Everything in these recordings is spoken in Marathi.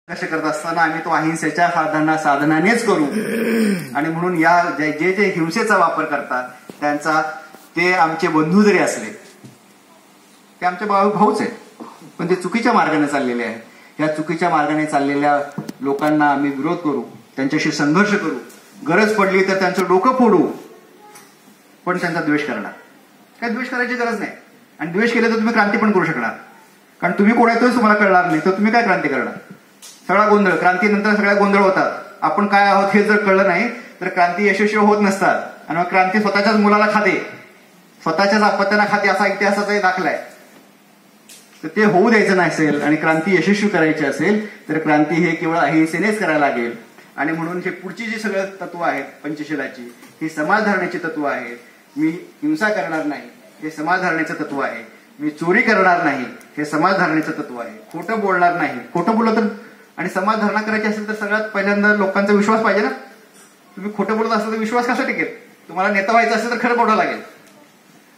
कसे करत असताना आम्ही तो अहिंसेच्या साधनानेच करू. आणि म्हणून या जे जे हिंसेचा वापर करतात त्यांचा, ते आमचे बंधू जरी असले, ते आमचे भाऊच आहेत, पण ते चुकीच्या मार्गाने चाललेले आहेत. या चुकीच्या मार्गाने चाललेल्या लोकांना आम्ही विरोध करू, त्यांच्याशी संघर्ष करू, गरज पडली तर त्यांचं डोकं फोडू, पण त्यांचा द्वेष करणार. काय द्वेष करायची गरज नाही. आणि द्वेष केले तर तुम्ही क्रांती पण करू शकणार, कारण तुम्ही कोण आहे तोच तुम्हाला कळणार नाही, तर तुम्ही काय क्रांती करणार. सगळा गोंधळ, क्रांतीनंतर सगळ्या गोंधळ होतात. आपण काय आहोत हे जर कळलं नाही तर क्रांती यशस्वी होत नसतात. आणि मग क्रांती स्वतःच्याच मुलाला खाते, स्वतःच्याच अपत्यांना खाते, असा इतिहासाचाही दाखला आहे. तर ते होऊ द्यायचं नसेल आणि क्रांती यशस्वी करायची असेल तर क्रांती हे केवळ अहिंसेनेच करायला लागेल. आणि म्हणून हे पुढची जी सगळं तत्व आहेत पंचशीलाची, ही समाज धारण्याची तत्व आहेत. मी हिंसा करणार नाही हे समाज धारण्याचं तत्व आहे. मी चोरी करणार नाही हे समाज धारण्याचं तत्व आहे. खोटं बोलणार नाही, खोटं बोललं तर, आणि समाज धारणा करायची असेल तर सगळ्यात पहिल्यांदा लोकांचा विश्वास पाहिजे ना. तुम्ही खोटं बोलत असाल तर विश्वास कसा टिकेल. तुम्हाला नेता व्हायचं असेल तर खरं बोलावं लागेल.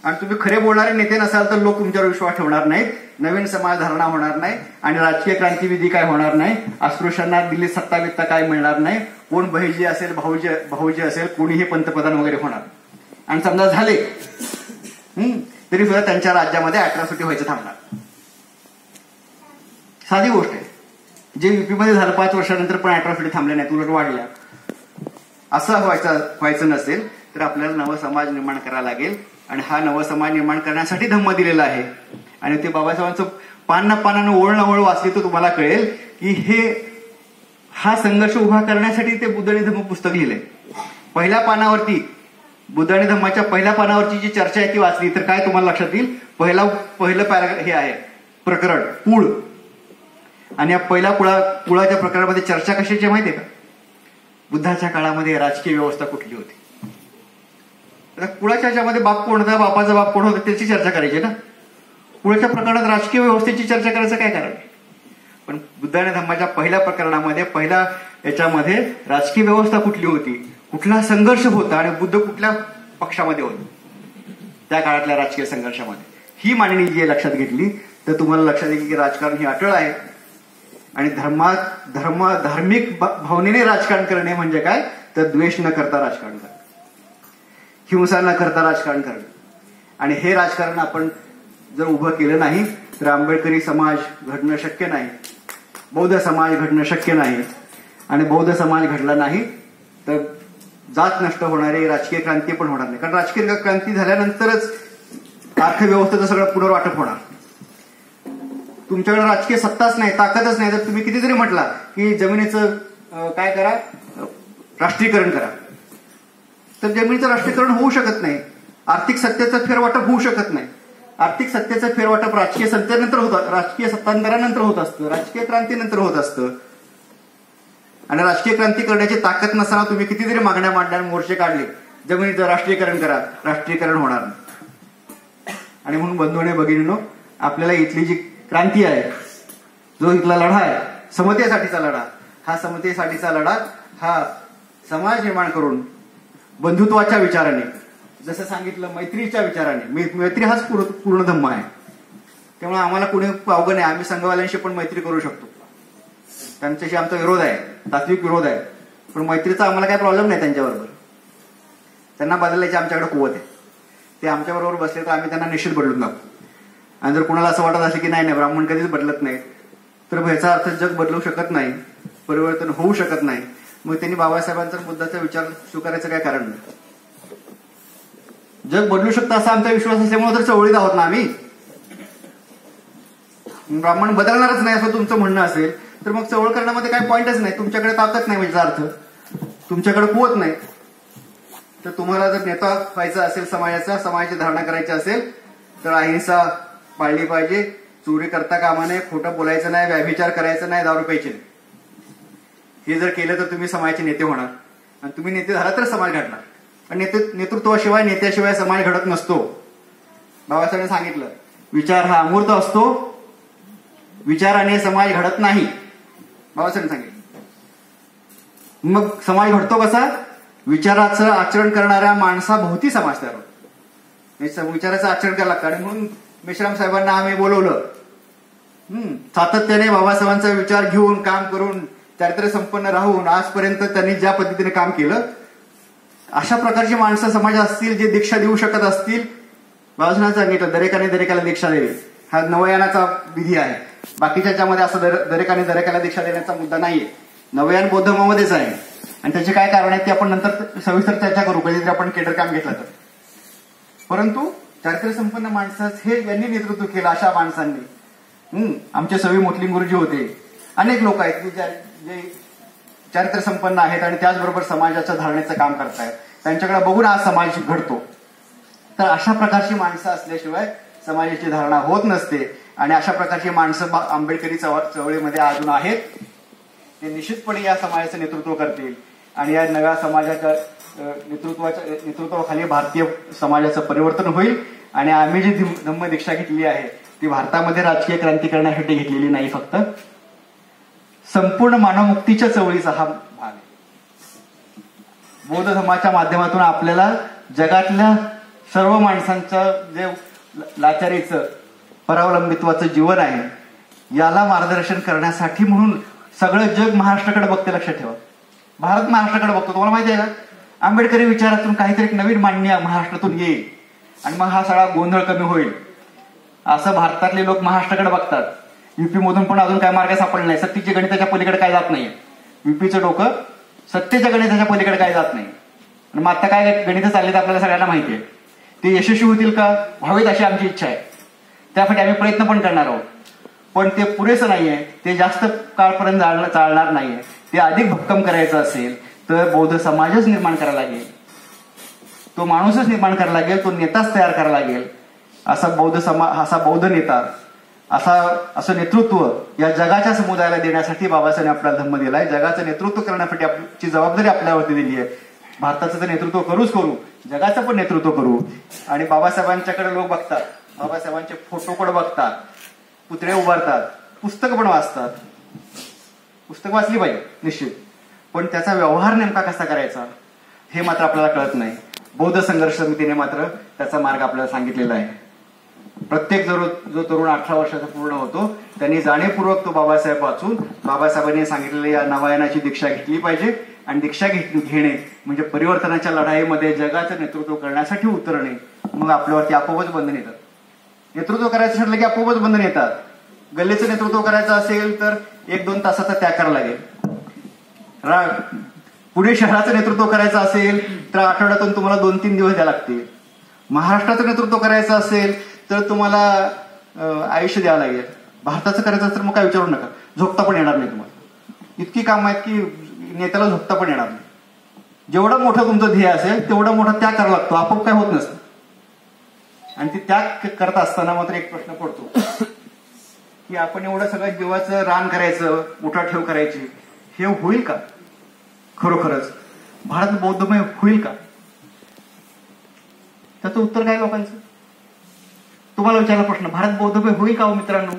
आणि तुम्ही खरे बोलणारे नेते नसाल तर लोक तुमच्यावर विश्वास ठेवणार नाहीत, नवीन समाज धारणा होणार नाही, आणि राजकीय क्रांतीविधी काय होणार नाही, अस्पृश्यांना दिल्लीत सत्ता बित्ता काय मिळणार नाही, कोण बहिजी असेल भाऊजी असेल कोणीही पंतप्रधान वगैरे होणार. आणि समजा झाले तरी सुद्धा त्यांच्या राज्यामध्ये अॅट्रॉसिटी व्हायचं थांबणार. साधी गोष्ट आहे. जे युपीमध्ये झालं 5 वर्षानंतर पण अॅट्रॉसिटी थांबल्या नाहीत, उलट वाढल्या. असं व्हायचं नसेल तर आपल्याला नवं समाज निर्माण करायला लागेल. आणि हा नवा समाज निर्माण करण्यासाठी धम्म दिलेला आहे. आणि ते बाबासाहेबांचं पानानं ओळ न ओळ वाचली तर तुम्हाला कळेल की हा संघर्ष उभा करण्यासाठी ते बुद्ध आणि धम्म पुस्तक लिहिलंय. पहिल्या पानावरती, बुद्ध आणि धम्माच्या पहिल्या पानावरची जी चर्चा आहे ती वाचली तर काय तुम्हाला लक्षात येईल. पहिलं पॅराग्राफ हे आहे प्रकरण, कुळ. आणि या पहिल्या कुळाच्या प्रकरणामध्ये चर्चा कशाची माहितीये का. बुद्धाच्या काळामध्ये राजकीय व्यवस्था कुठली होती. कुळाच्या ह्याच्यामध्ये बाप कोण होता, बापाचा बाप कोण होता त्याची चर्चा करायची ना. कुळाच्या प्रकरणात राजकीय व्यवस्थेची चर्चा करायचं काय कारण. पण बुद्ध आणि धम्माच्या पहिल्या प्रकरणामध्ये, पहिल्या याच्यामध्ये राजकीय व्यवस्था कुठली होती, कुठला संघर्ष होता आणि बुद्ध कुठल्या पक्षामध्ये होता त्या काळातल्या राजकीय संघर्षामध्ये, ही मांडणी जी लक्षात घेतली तर तुम्हाला लक्षात येईल की राजकारण हे अटळ आहे. आणि धार्मिक भावनेने राजकारण करणे म्हणजे काय तर द्वेष न करता राजकारण करणे, हिंसा न करता राजकारण करणे. आणि हे राजकारण आपण जर उभं केलं नाही तर आंबेडकरी समाज घडणं शक्य नाही, बौद्ध समाज घडणं शक्य नाही. आणि बौद्ध समाज घडला नाही तर जात नष्ट होणारी राजकीय क्रांती पण होणार नाही. कारण राजकीय क्रांती झाल्यानंतरच अर्थव्यवस्थेचं सगळं पुनर्वाटप होणार. तुमच्याकडे राजकीय सत्ताच नाही, ताकदच नाही तर तुम्ही किती जरी म्हटला की जमिनीचं काय करा, राष्ट्रीयकरण करा, तर जमिनीचं राष्ट्रीयकरण होऊ शकत नाही. आर्थिक सत्तेचं फेरवाटप होऊ शकत नाही. आर्थिक सत्तेचं फेरवाटप राजकीय सत्तेनंतर होतं, राजकीय सत्तांतरानंतर होत असतं, राजकीय क्रांतीनंतर होत असतं. आणि राजकीय क्रांती करण्याची ताकद नसताना तुम्ही किती जरी मागण्या मांडल्या, मोर्चे काढले, जमिनीचं राष्ट्रीयकरण करा, राष्ट्रीयकरण होणार नाही. आणि म्हणून बंधूने भगिनींनो, आपल्याला इथली जी क्रांती आहे, जो इथला लढा आहे, समतेसाठीचा लढा, हा समतेसाठीचा लढा हा समाज निर्माण करून बंधुत्वाच्या विचाराने, जसं सांगितलं मैत्रीच्या विचाराने, मैत्री हाच पूर्ण धम्म आहे. त्यामुळे आम्हाला कुणी अवघड नाही. आम्ही संघवाल्यांशी पण मैत्री करू शकतो. त्यांच्याशी आमचा विरोध आहे, तात्विक विरोध आहे, पण मैत्रीचा आम्हाला काही प्रॉब्लेम नाही त्यांच्याबरोबर. त्यांना बदलायची आमच्याकडे कुवत आहे. ते आमच्याबरोबर बसले तर आम्ही त्यांना निश्चित बदलून दाखवू. आणि जर कोणाला असं वाटत असेल की नाही ब्राह्मण कधीच बदलत नाही, तर ह्याचा अर्थ जग बदलू शकत नाही, परिवर्तन होऊ शकत नाही, मग त्यांनी बाबासाहेबांचा बुद्धाचा विचार स्वीकारायचं काय कारण नाही. जग बदलू शकतं असा आमचा विश्वास असल्यामुळे तर चवळीत आहोत ना आम्ही. ब्राह्मण बदलणारच नाही असं तुमचं म्हणणं असेल तर मग चवळ करण्यामध्ये काय पॉईंटच नाही. तुमच्याकडे ताकद नाही म्हणजे अर्थ, तुमच्याकडे कुवत नाही. तर तुम्हाला जर नेता व्हायचा असेल, समाजाची धारणा करायची असेल तर अहिंसा पाळली पाहिजे, चोरी करता कामा नये, खोटं बोलायचं नाही, व्यभिचार करायचं नाही, दारू प्यायचे नाही. हे जर केलं तर तुम्ही समाजाचे नेते होणार. आणि तुम्ही नेते झाला तर समाज घडणार. आणि नेतृत्वाशिवाय, नेत्याशिवाय समाज घडत नसतो. बाबासाहेबांनी सांगितलं विचार हा अमूर्त असतो, विचाराने समाज घडत नाही. बाबासाहेबांनी सांगितलं. मग समाज घडतो कसा. विचाराचं आचरण करणाऱ्या माणसाभोवती समाज तयार होतो. विचाराचं आचरण करायला लागतं. आणि म्हणून मेश्राम साहेबांना आम्ही बोलवलं. सातत्याने बाबासाहेबांचा विचार घेऊन काम करून चारित्र्य संपन्न राहून आजपर्यंत त्यांनी ज्या पद्धतीने काम केलं, अशा प्रकारची माणसं समाजात असतील जे दीक्षा देऊ शकत असतील. बाबासाहेबांनी सांगितलं दरेकाने दरेकाला दीक्षा द्यावी, हा नवयानाचा विधी आहे. बाकीच्या याच्यामध्ये असं दरेकाने दरेकाला दीक्षा देण्याचा मुद्दा नाहीये. नवयान बौद्ध धर्मामध्येच आहे आणि त्याचे काय कारण आहेत ते आपण नंतर सविस्तर चर्चा करू कधीतरी आपण केडर काम घेतलं तर. परंतु चारित्र्य संपन्न माणसाच हे यांनी नेतृत्व केलं. अशा माणसांनी आमचे सवी मुस्लिम गुरुजी होते, अनेक लोक आहेत की जे चारित्र्य संपन्न आहेत आणि त्याचबरोबर समाजाच्या धारणेचं काम करतायत. त्यांच्याकडे बघून आज समाज घडतो. तर अशा प्रकारची माणसं असल्याशिवाय समाजाची धारणा होत नसते आणि अशा प्रकारची माणसं आंबेडकरी चळवळीमध्ये अजून आहेत. ते निश्चितपणे या समाजाचं नेतृत्व करतील आणि या नव्या समाजाच्या नेतृत्वाखाली भारतीय समाजाचं परिवर्तन होईल. आणि आम्ही जी धम्म दीक्षा घेतली आहे ती भारतामध्ये राजकीय क्रांती करण्यासाठी घेतलेली नाही, फक्त संपूर्ण मानवमुक्तीच्या चळवळीचा हा भाग आहे. बौद्ध धर्माच्या माध्यमातून आपल्याला जगातल्या सर्व माणसांचं जे लाचारीचं परावलंबित्वाचं जीवन आहे याला मार्गदर्शन करण्यासाठी म्हणून सगळं जग महाराष्ट्राकडे बघते. लक्षात ठेवा, भारत महाराष्ट्राकडे बघतो. तुम्हाला माहिती आहे का, आंबेडकरी विचारातून काहीतरी एक नवीन मांडणी महाराष्ट्रातून येईल आणि मग हा सगळा गोंधळ कमी होईल असं भारतातले लोक महाराष्ट्राकडे बघतात. युपी मधून पण अजून काय मार्ग सापडला नाही. सत्तेच्या गणिताच्या पलीकडे काय जात नाहीये. युपीचं डोकं सत्तेच्या गणिताच्या पलीकडे काय जात नाही. आणि मग आता काय गणित चालले तर आपल्याला सगळ्यांना माहिती आहे. ते यशस्वी होतील का, व्हावेत अशी आमची इच्छा आहे. त्यासाठी आम्ही प्रयत्न पण करणार आहोत. पण ते पुरेसं नाहीये, ते जास्त काळपर्यंत चालणार नाहीये. ते अधिक भक्कम करायचं असेल तर बौद्ध समाजच निर्माण करायला लागेल, तो माणूसच निर्माण करायला लागेल, तो नेताच तयार करायला लागेल. असा बौद्ध नेता, असं नेतृत्व या जगाच्या समुदायाला देण्यासाठी बाबासाहेबांनी आपल्याला धम्म दिलाय. जगाचं नेतृत्व करण्यासाठी आपली जबाबदारी आपल्यावरती दिली आहे. भारताचं तर नेतृत्व करूच करू, जगाचं पण नेतृत्व करू. आणि बाबासाहेबांच्याकडे लोक बघतात, बाबासाहेबांचे फोटोकडे बघतात, पुतळे उभारतात, पुस्तकं पण वाचतात. पुस्तक वाचली पाहिजे निश्चित, पण त्याचा व्यवहार नेमका कसा करायचा हे मात्र आपल्याला कळत नाही. बौद्ध संघर्ष समितीने मात्र त्याचा मार्ग आपल्याला सांगितलेला आहे. प्रत्येक जो तरुण 18 वर्षाचा पूर्ण होतो त्यांनी जाणीवपूर्वक तो बाबासाहेब वाचून बाबासाहेबांनी सांगितलेल्या या नवयानाची दीक्षा घेतली पाहिजे. आणि दीक्षा घेणे म्हणजे परिवर्तनाच्या लढाईमध्ये जगाचं नेतृत्व करण्यासाठी उतरणे. मग आपल्यावरती आपोआपच बंधन येतात. नेतृत्व करायचं ठरलं की आपोआपच बंधन येतात. गल्लीचं नेतृत्व करायचं असेल तर 1-2 तासाचा त्याग करावा लागेल. पुणे शहराचं नेतृत्व करायचं असेल तर आठवड्यातून तुम्हाला 2-3 दिवस द्यावे लागतील. महाराष्ट्राचं नेतृत्व करायचं असेल तर तुम्हाला आयुष्य द्यावं लागेल. भारताचं करायचं असेल तर मग काय विचारू नका, झोपता पण येणार नाही तुम्हाला. इतकी कामं आहेत की नेत्याला झोपता पण येणार नाही. जेवढं मोठं तुमचं ध्येय असेल तेवढं मोठा त्याग करावा लागतो, आपोआप काय होत नसतं. आणि ते त्याग करत असताना मात्र एक प्रश्न पडतो की आपण एवढं सगळं जीवाचं रान करायचं, उठाठेव करायची, हे होईल का खरोखरच? भारत बौद्धमय होईल का? त्याचं उत्तर काय लोकांचं? तुम्हाला विचारला प्रश्न, भारत बौद्धमय होईल का हो मित्रांनो?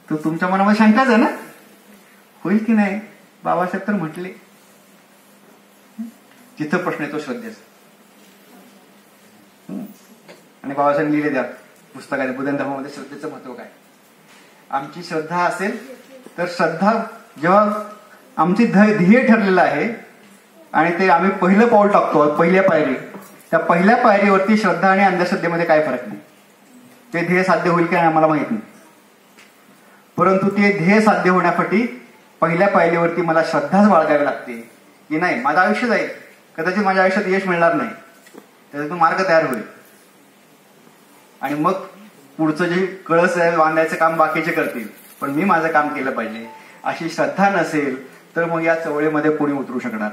तर तुमच्या मनामध्ये शंकाच आहे ना, होईल की नाही? बाबासाहेब तर म्हटले. जिथं प्रश्न येतो श्रद्धेचा. आणि बाबासाहेब लिहिले द्या पुस्तकाने बुद्ध धर्मामध्ये श्रद्धेचं महत्व काय. आमची श्रद्धा असेल तर श्रद्धा जेव्हा आमची ध्येय ठरलेलं आहे आणि ते आम्ही पहिलं पाऊल टाकतो, पहिल्या पायरी, त्या पहिल्या पायरीवरती श्रद्धा आणि अंधश्रद्धेमध्ये काय फरक नाही. ते ध्येय साध्य होईल की नाही आम्हाला माहित नाही, परंतु ते ध्येय साध्य होण्यासाठी पहिल्या पायरीवरती मला श्रद्धाच बाळगावी लागते की नाही माझं आयुष्य जाईल, कदाचित माझ्या आयुष्यात यश मिळणार नाही, त्याच्यातून मार्ग तयार होईल आणि मग पुढचं जे कळस बांधायचं काम बाकीचे करतील, पण मी माझं काम केलं पाहिजे अशी श्रद्धा नसेल तर मग या चळवळीमध्ये कोणी उतरू शकणार.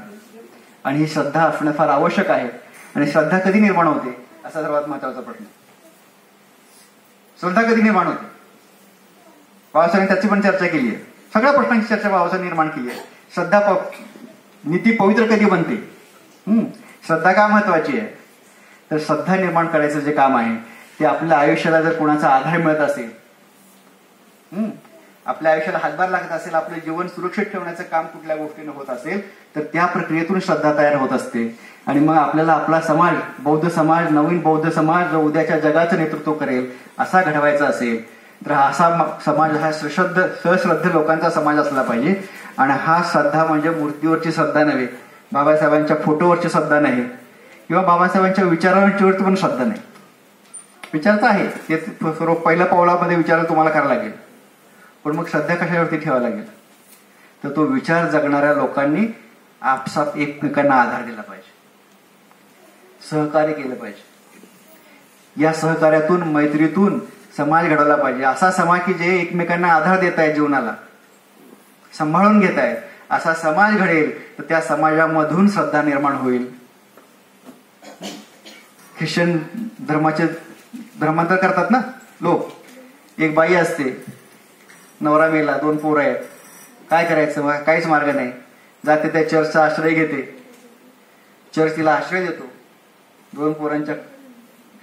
आणि ही श्रद्धा असणं फार आवश्यक आहे. आणि श्रद्धा कधी निर्माण होते असा सर्वात महत्वाचा प्रश्न. श्रद्धा कधी निर्माण होते? बाबासाहेबांनी त्याची पण चर्चा केली आहे. सगळ्या प्रश्नांची चर्चा बाबासाहेब निर्माण केली आहे. श्रद्धा नीती पवित्र कधी बनते? श्रद्धा का महत्वाची आहे? तर श्रद्धा निर्माण करायचं जे काम आहे ते आपल्या आयुष्याला जर कोणाचा आधार मिळत असेल, आपल्या आयुष्याला हातभार लागत असेल, आपलं जीवन सुरक्षित ठेवण्याचं काम कुठल्या गोष्टीनं होत असेल तर त्या प्रक्रियेतून श्रद्धा तयार होत असते. आणि मग आपल्याला आपला समाज, बौद्ध समाज, नवीन बौद्ध समाज जो उद्याच्या जगाचं नेतृत्व करेल असा घडवायचा असेल तर असा समाज हा सश्रद्ध लोकांचा समाज असला पाहिजे. आणि हा श्रद्धा म्हणजे मूर्तीवरची श्रद्धा नव्हे, बाबासाहेबांच्या फोटोवरची श्रद्धा नाही, किंवा बाबासाहेबांच्या विचारांवरती पण श्रद्धा नाही. विचार तर आहे, ते सर्व पहिल्या पावलामध्ये विचार तुम्हाला करायला लागेल, पण मग श्रद्धा कशावरती ठेवायला लागेल? तर तो विचार जगणाऱ्या लोकांनी आपसात एकमेकांना आधार दिला पाहिजे, सहकार्य केलं पाहिजे. या सहकार्यातून, मैत्रीतून समाज घडवला पाहिजे. असा समाज की जे एकमेकांना आधार देत आहे, जीवनाला सांभाळून घेत आहे, असा समाज घडेल तर त्या समाजामधून श्रद्धा निर्माण होईल. ख्रिश्चन धर्माचे धर्मांतर करतात ना लोक. एक बाई असते, नवरा मेला, 2 पोरं आहेत, काय करायचं, काहीच मार्ग नाही. जाते त्या चर्चचा आश्रय घेते, चर्च तिला आश्रय देतो, 2 पोरांच्या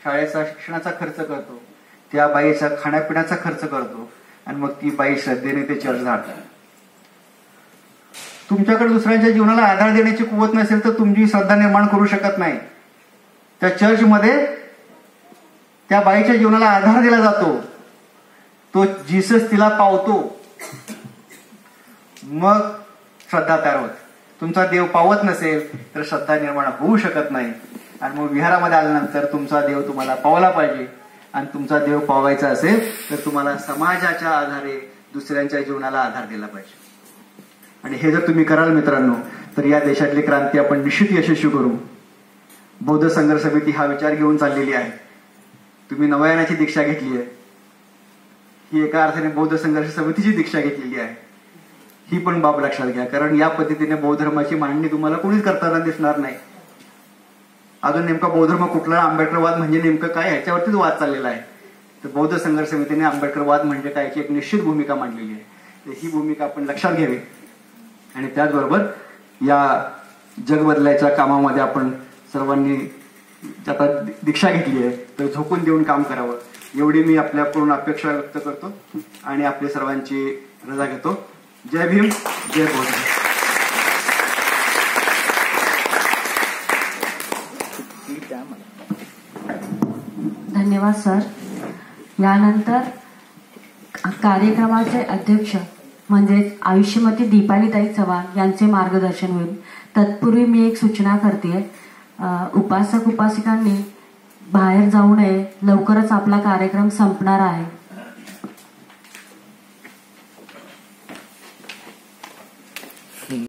शाळेचा शिक्षणाचा खर्च करतो, त्या बाईचा खाण्यापिण्याचा खर्च करतो, आणि मग ती बाई श्रद्धेने ते चर्च धाडतात. तुमच्याकडे दुसऱ्यांच्या जीवनाला आधार देण्याची कुवत नसेल तर तुमची श्रद्धा निर्माण करू शकत नाही. त्या चर्चमध्ये त्या बाईच्या जीवनाला आधार दिला जातो, तो जीसस तिला पावतो, मग श्रद्धा तयार होते. तुमचा देव पावत नसेल तर श्रद्धा निर्माण होऊ शकत नाही. आणि मग विहारामध्ये आल्यानंतर तुमचा देव तुम्हाला पावला पाहिजे, आणि तुमचा देव पावायचा असेल तर तुम्हाला समाजाच्या आधारे दुसऱ्यांच्या जीवनाला आधार दिला पाहिजे. आणि हे जर तुम्ही कराल मित्रांनो, तर या देशातली क्रांती आपण निश्चित यशस्वी करू. बौद्ध संघर्ष समिती हा विचार घेऊन चाललेली आहे. तुम्ही नवयानाची दीक्षा घेतली आहे, ही एका अर्थाने बौद्ध संघर्ष समितीची दीक्षा घेतलेली आहे. ही पण बाब लक्षात घ्या, कारण या पद्धतीने बौद्ध धर्माची मांडणी तुम्हाला कोणीच करताना दिसणार नाही. अजून नेमका बौद्ध धर्म कुठला, आंबेडकरवाद म्हणजे नेमकं काय, ह्याच्यावरतीच वाद चाललेला आहे. तर बौद्ध संघर्ष समितीने आंबेडकरवाद म्हणजे काय याची एक निश्चित भूमिका मांडलेली आहे. तर ही भूमिका आपण लक्षात घ्यावी, आणि त्याचबरोबर या जग बदलायच्या कामामध्ये आपण सर्वांनी आता दीक्षा घेतली आहे तर झोकून देऊन काम करावं, एवढी मी आपल्या पूर्ण अपेक्षा व्यक्त करतो आणि आपल्या सर्वांची रजा घेतो. जय भीम, जय बौद्ध. धन्यवाद सर. यानंतर कार्यक्रमाचे अध्यक्ष म्हणजे आयुष्यमती दीपालीताई चव्हाण यांचे मार्गदर्शन होईल. तत्पूर्वी मी एक सूचना करते, उपासक उपासिकांनी बाहेर जाऊ नये, लवकरच आपला कार्यक्रम संपणार आहे.